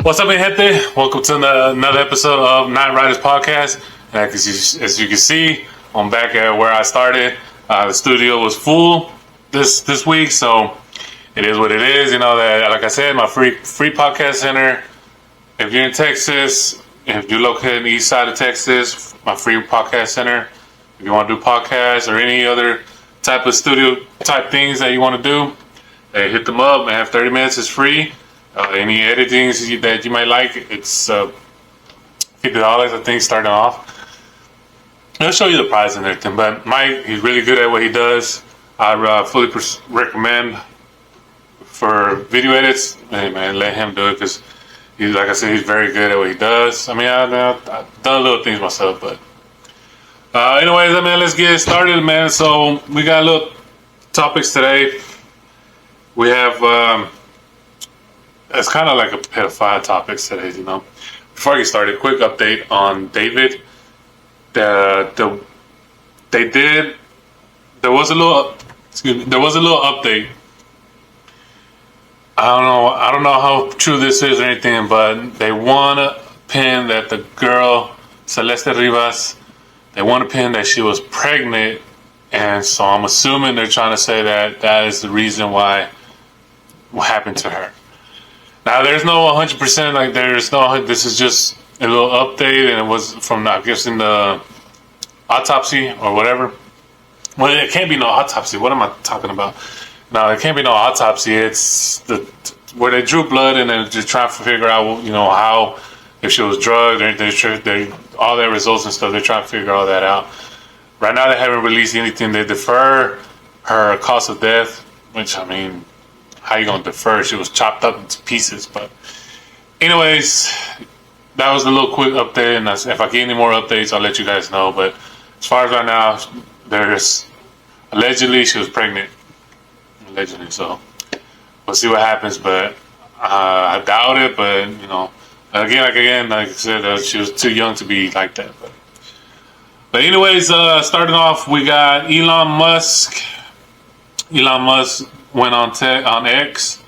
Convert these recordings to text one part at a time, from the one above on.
What's up, mi gente? Welcome to another episode of Night Riders Podcast. As you can see, I'm back at where I started. The studio was full this week, so it is what it is. You know that, like I said, my free podcast center. If you're in Texas, if you're located in the east side of Texas, my free podcast center. If you want to do podcasts or any other type of studio type things that you want to do, hey, hit them up. Man, have 30 minutes is free. Any editing that you might like, it's $50, I think, starting off. I'll show you the price and everything. But Mike, he's really good at what he does. I fully recommend for video edits. Hey, man, let him do it because, like I said, he's very good at what he does. I mean, I've done little things myself, but anyways, man, let's get started, man. So we got a little topics today. We have it's kind of like a pedophile topics today, you know. Before I get started, quick update on David. There was a little update. I don't know how true this is or anything, but they want to pin that the girl Celeste Rivas, they want to pin that she was pregnant, and so I'm assuming they're trying to say that is the reason why what happened to her. Now, there's no 100%, like, this is just a little update, and it was from, I guess, in the autopsy or whatever. Well, it can't be no autopsy. What am I talking about? No, it can't be no autopsy. It's where they drew blood, and they're just trying to figure out, you know, how, if she was drugged, all their results and stuff, they're trying to figure all that out. Right now, they haven't released anything. They defer her cause of death, which, I mean, how you gonna defer? She was chopped up into pieces. But anyways, that was a little quick update, and if I get any more updates, I'll let you guys know. But as far as right now, there's allegedly she was pregnant. Allegedly, so we'll see what happens. But I doubt it. But you know, again, like I said, she was too young to be like that. But anyways, starting off, we got Elon Musk. Elon Musk went on X,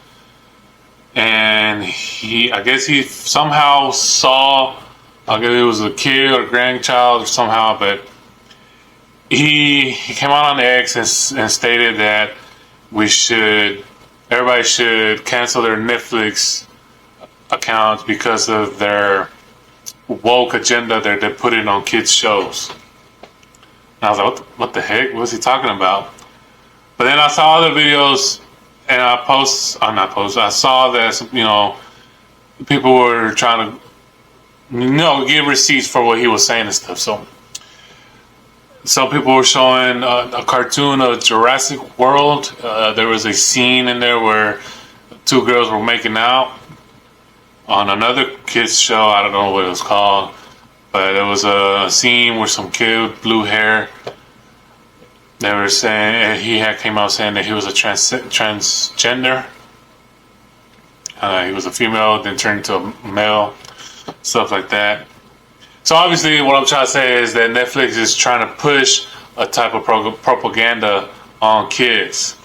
and I guess he somehow saw, I guess it was a kid or grandchild or somehow, but he came out on X and stated that everybody should cancel their Netflix accounts because of their woke agenda that they're putting on kids' shows. And I was like, what the heck? What was he talking about? But then I saw other videos, and I saw that, you know, people were trying to, you know, give receipts for what he was saying and stuff. So some people were showing a cartoon of Jurassic World. There was a scene in there where two girls were making out on another kids show. I don't know what it was called, but it was a scene where some kid with blue hair. They were saying came out saying that he was a transgender. He was a female, then turned into a male, stuff like that. So obviously, what I'm trying to say is that Netflix is trying to push a type of propaganda on kids.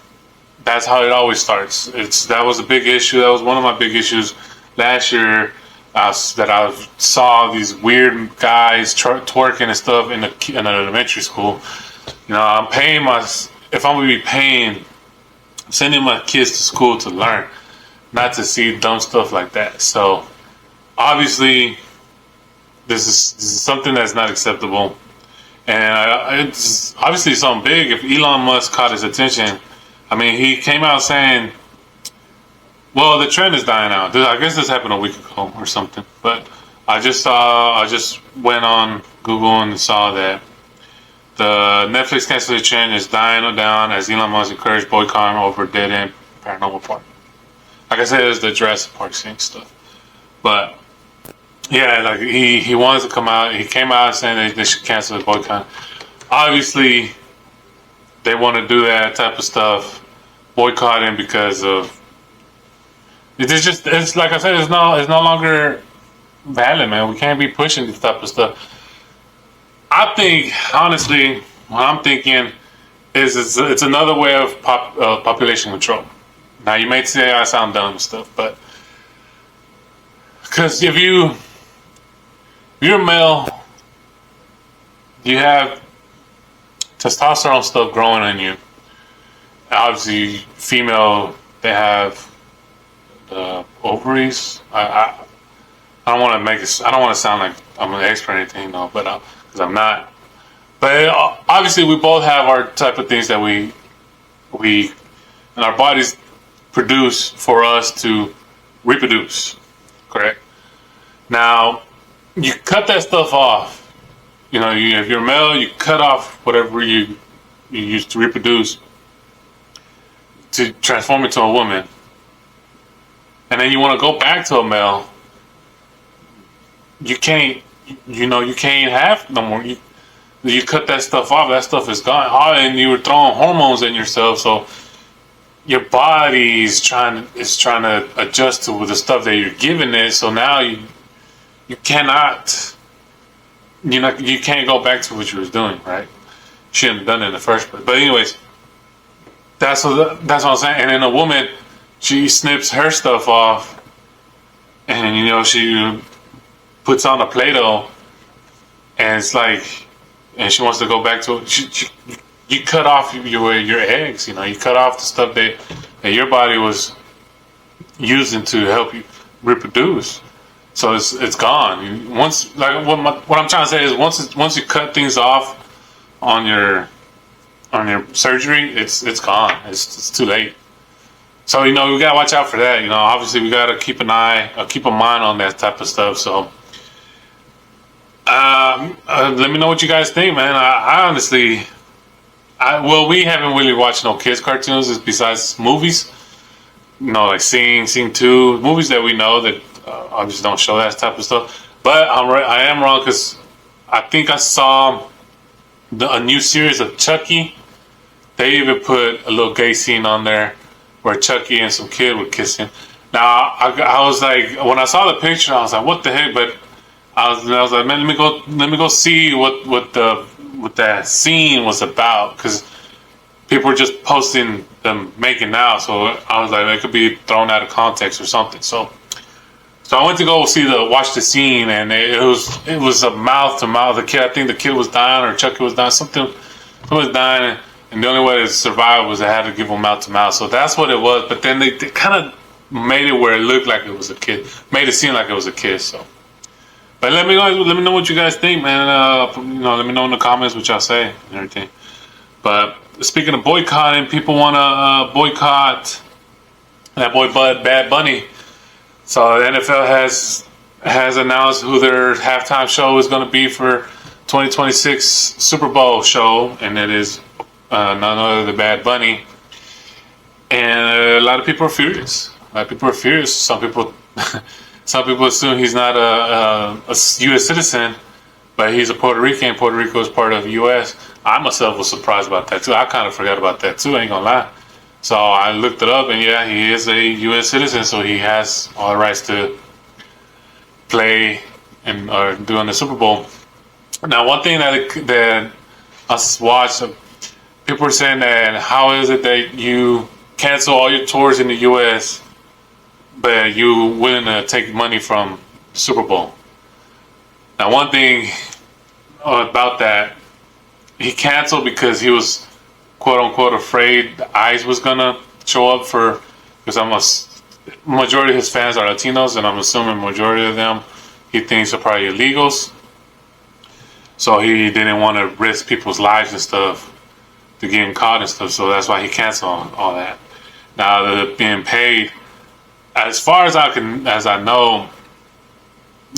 That's how it always starts. That was a big issue. That was one of my big issues last year. That I saw these weird guys twerking and stuff in an elementary school. You know, if I'm going to be paying, sending my kids to school to learn, not to see dumb stuff like that. So, obviously, this is something that's not acceptable. And it's obviously something big. If Elon Musk caught his attention, I mean, he came out saying, well, the trend is dying out. I guess this happened a week ago or something. But I just went on Google and saw that the Netflix cancellation trend is dying down as Elon Musk encouraged boycotting over dead-end paranormal park. Like I said, it's the Jurassic Park scene stuff. But yeah, like he wanted to come out. He came out saying they should cancel the boycott. Obviously, they want to do that type of stuff, boycotting because of it's like I said, it's no longer valid, man. We can't be pushing this type of stuff. I think, honestly, what I'm thinking is it's another way of population control. Now, you may say I sound dumb and stuff, but Because if you're a male, you have testosterone stuff growing in you. Obviously, female, they have ovaries. I don't want to make it. I don't want to sound like I'm an expert or anything, no, but because I'm not. But obviously, we both have our type of things that we and our bodies produce for us to reproduce. Correct. Now, you cut that stuff off. You know, if you're male, you cut off whatever you use to reproduce to transform into a woman, and then you want to go back to a male. You can't. You can't have no more. You cut that stuff off. That stuff is gone. And you were throwing hormones in yourself, so your body is trying to adjust to the stuff that you're giving it. So now you cannot. You can't go back to what you was doing, right? Shouldn't have done it in the first place. But anyways, that's what I'm saying. And then a woman, she snips her stuff off, and she puts on a Play-Doh, and it's like, and she wants to go back to it. You cut off your eggs. You cut off the stuff that your body was using to help you reproduce. So it's gone. Once, like what I'm trying to say is, once you cut things off on your surgery, it's gone. It's too late. So we gotta watch out for that. Obviously we gotta keep a mind on that type of stuff. So let me know what you guys think, man. I honestly, we haven't really watched no kids cartoons besides movies. Like Sing 2, movies that we know that obviously don't show that type of stuff. But I am wrong, because I think I saw a new series of Chucky. They even put a little gay scene on there where Chucky and some kid were kissing. Now I was like, when I saw the picture, I was like, what the heck? But I was like, man, let me go see what that scene was about, because people were just posting them making out. So I was like, it could be thrown out of context or something. So I went to go watch the scene, and it was a mouth to mouth. The kid, I think the kid was dying, or Chucky was dying. Someone was dying, and the only way to survive was they had to give him mouth to mouth. So that's what it was. But then they kind of made it where it looked like it was a kid, made it seem like it was a kid. So, but let me know what you guys think, man. Let me know in the comments what y'all say and everything. But speaking of boycotting, people want to boycott that boy Bad Bunny. So the NFL has announced who their halftime show is going to be for 2026 Super Bowl show, and it is none other than Bad Bunny. And a lot of people are furious. Some people assume he's not a U.S. citizen, but he's a Puerto Rican. Puerto Rico is part of the U.S. I myself was surprised about that too. I kind of forgot about that too. I ain't gonna lie. So I looked it up, and yeah, he is a U.S. citizen, so he has all the rights to play or do in the Super Bowl. Now, one thing that us watched, people were saying that how is it that you cancel all your tours in the U.S., but you willing to take money from the Super Bowl? Now, one thing about that, he canceled because he was, quote unquote, afraid the ICE was gonna show up because majority of his fans are Latinos, and I'm assuming majority of them he thinks are probably illegals. So he didn't want to risk people's lives and stuff to getting caught and stuff. So that's why he canceled all that. Now they're being paid. As far as I know,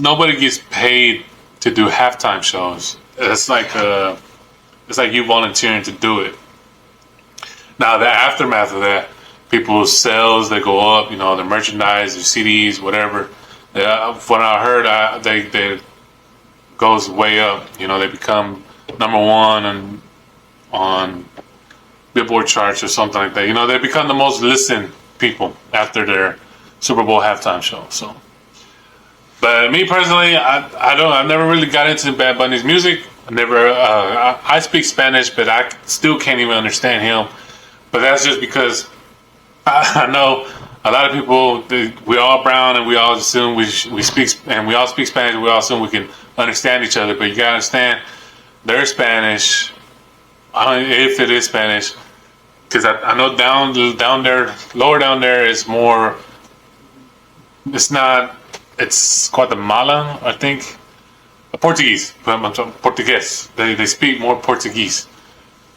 nobody gets paid to do halftime shows. It's like you volunteering to do it. Now the aftermath of that, people's sales, they go up. Their merchandise, their CDs, whatever. When I heard, they goes way up. They become number one on Billboard charts or something like that. They become the most listened people after their Super Bowl halftime show. So, but me personally, I've never really got into Bad Bunny's music. I speak Spanish, but I still can't even understand him. But that's just because I know a lot of people, we're all brown and we all assume we speak, and we all speak Spanish. We all assume we can understand each other, but you gotta understand their Spanish. I don't know if it is Spanish, because I know down there, lower down there is more. It's not. It's Guatemala, I think. Portuguese. Portuguese. They speak more Portuguese.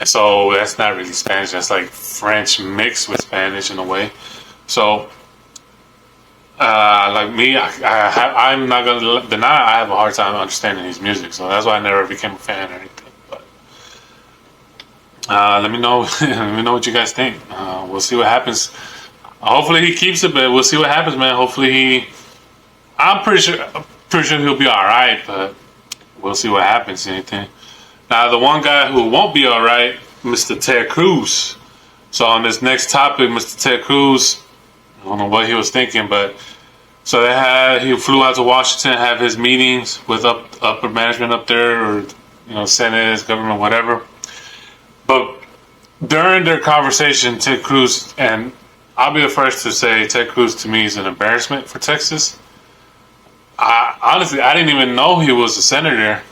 And so that's not really Spanish. That's like French mixed with Spanish in a way. So, like me, I'm not going to deny I have a hard time understanding his music. So that's why I never became a fan or anything. But let me know. Let me know what you guys think. We'll see what happens. Hopefully he keeps it, but we'll see what happens, man. Hopefully I'm pretty sure he'll be all right, but we'll see what happens. Anything. Now, the one guy who won't be all right, Mr. Ted Cruz. So on this next topic, Mr. Ted Cruz, I don't know what he was thinking, but so he flew out to Washington, have his meetings with upper management up there, or Senate, government, whatever. But during their conversation, Ted Cruz, and I'll be the first to say Ted Cruz to me is an embarrassment for Texas. Honestly, I didn't even know he was a senator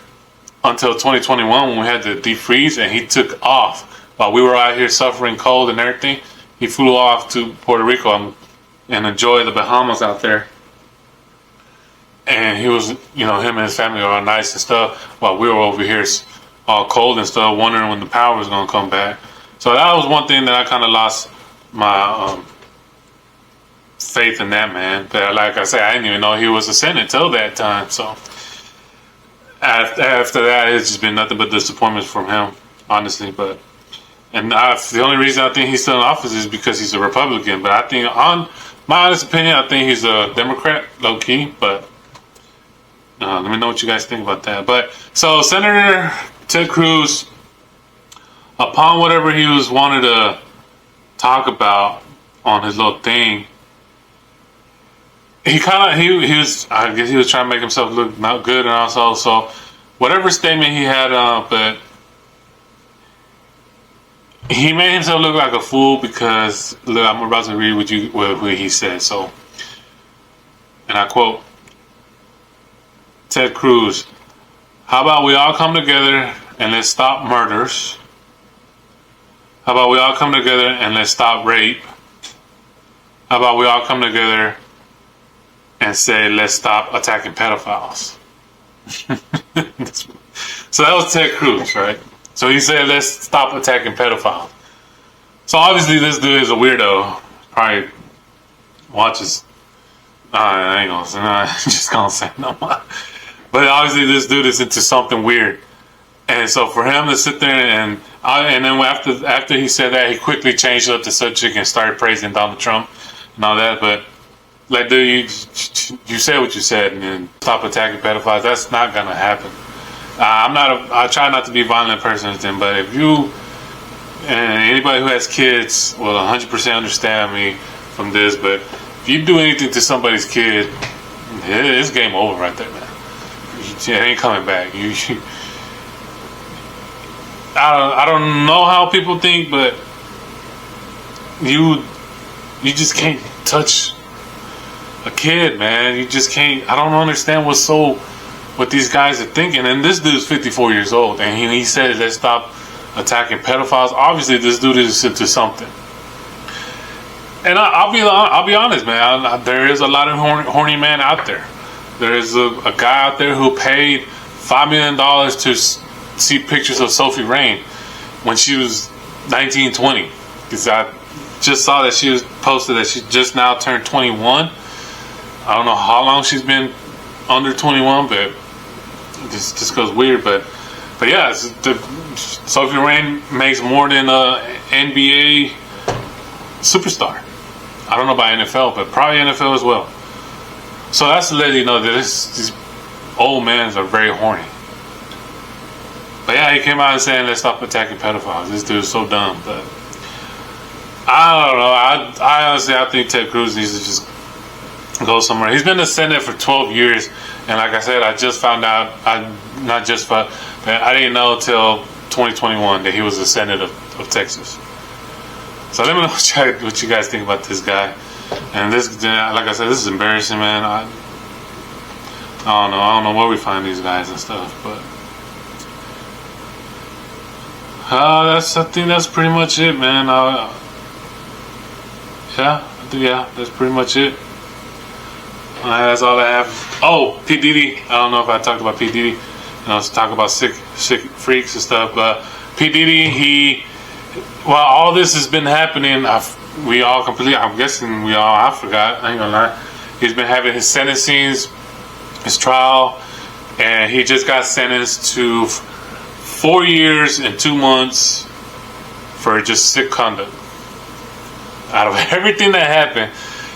until 2021 when we had the deep freeze and he took off while we were out here suffering cold and everything. He flew off to Puerto Rico and enjoyed the Bahamas out there. And he was, him and his family were all nice and stuff while we were over here all cold and stuff, wondering when the power was going to come back. So that was one thing that I kind of lost my faith in that man. But like I said, I didn't even know he was a senator till that time. So after that, it's just been nothing but disappointments from him, honestly. But the only reason I think he's still in office is because he's a Republican. But I think, on my honest opinion, I think he's a Democrat, low key. But let me know what you guys think about that. But so Senator Ted Cruz, upon whatever he wanted to talk about on his little thing, he was, I guess he was trying to make himself look not good, and also so whatever statement he had, but he made himself look like a fool because look, I'm about to read what he said. So, and I quote Ted Cruz: "How about we all come together and let's stop murders? How about we all come together and let's stop rape? How about we all come together and say, let's stop attacking pedophiles?" So that was Ted Cruz, right? So he said, let's stop attacking pedophiles. So obviously this dude is a weirdo. Probably watches. I ain't gonna say, I'm just gonna say no more. But obviously this dude is into something weird. And so for him to sit there and then after he said that, he quickly changed up the subject and started praising Donald Trump and all that. But like, dude, you said what you said, and then stop attacking pedophiles. That's not gonna happen. I try not to be a violent person with them, but if you and anybody who has kids will 100% understand me from this. But if you do anything to somebody's kid, it's game over right there, man. It ain't coming back. I don't know how people think, but you just can't touch a kid, man. You just can't. I don't understand what these guys are thinking. And this dude's 54 years old, and he said, let's stop attacking pedophiles. Obviously, this dude is into something. And I'll be honest, man. There is a lot of horny men out there. There is a guy out there who paid $5 million to see pictures of Sophie Rain when she was 19, 20. Because I just saw that she was posted that she just now turned 21. I don't know how long she's been under 21, but this just goes weird. But yeah, Sophie Rain makes more than a NBA superstar. I don't know about NFL, but probably NFL as well. So that's to let you know that these old men are very horny. But yeah, he came out and saying, let's stop attacking pedophiles. This dude's so dumb. But I don't know. I honestly, I think Ted Cruz needs to just go somewhere. He's been in the Senate for 12 years. And like I said, I just found out, I didn't know until 2021 that he was a senator of Texas. So let me know what you guys think about this guy. And this, like I said, this is embarrassing, man. I don't know where we find these guys and stuff, but I think that's pretty much it, man. Yeah, that's pretty much it. That's all I have. Oh, P. Diddy. I don't know if I talked about P. Diddy. Let's talk about sick freaks and stuff. But P. Diddy, while all this has been happening, I forgot. I ain't gonna lie. He's been having his sentencing, his trial, and he just got sentenced to 4 years and 2 months for just sick conduct. Out of everything that happened,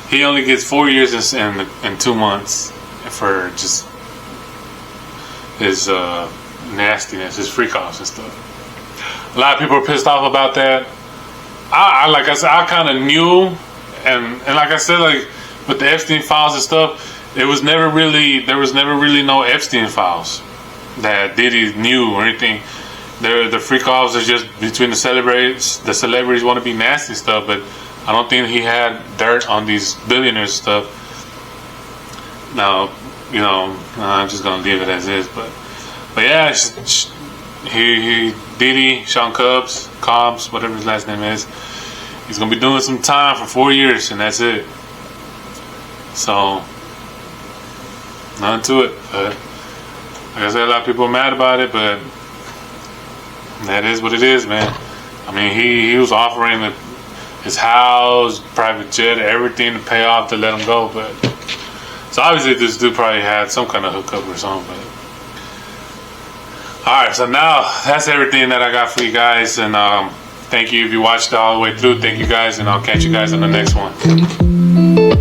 he only gets 4 years and 2 months for just his nastiness, his freak offs and stuff. A lot of people are pissed off about that. Like I said, I kind of knew, and like I said, like with the Epstein files and stuff, there was never really no Epstein files that Diddy knew or anything. The freak offs are just between the celebrities. The celebrities want to be nasty stuff, but I don't think he had dirt on these billionaires stuff. Now, I'm just gonna leave it as is. But yeah, Diddy, Sean Cobbs, whatever his last name is, he's gonna be doing some time for 4 years, and that's it. So, nothing to it. But like I said, a lot of people are mad about it, but that is what it is, man. I mean, he was offering his house, private jet, everything to pay off to let him go, but so obviously this dude probably had some kind of hookup or something. But alright, so now that's everything that I got for you guys, and thank you if you watched it all the way through. Thank you guys, and I'll catch you guys on the next one.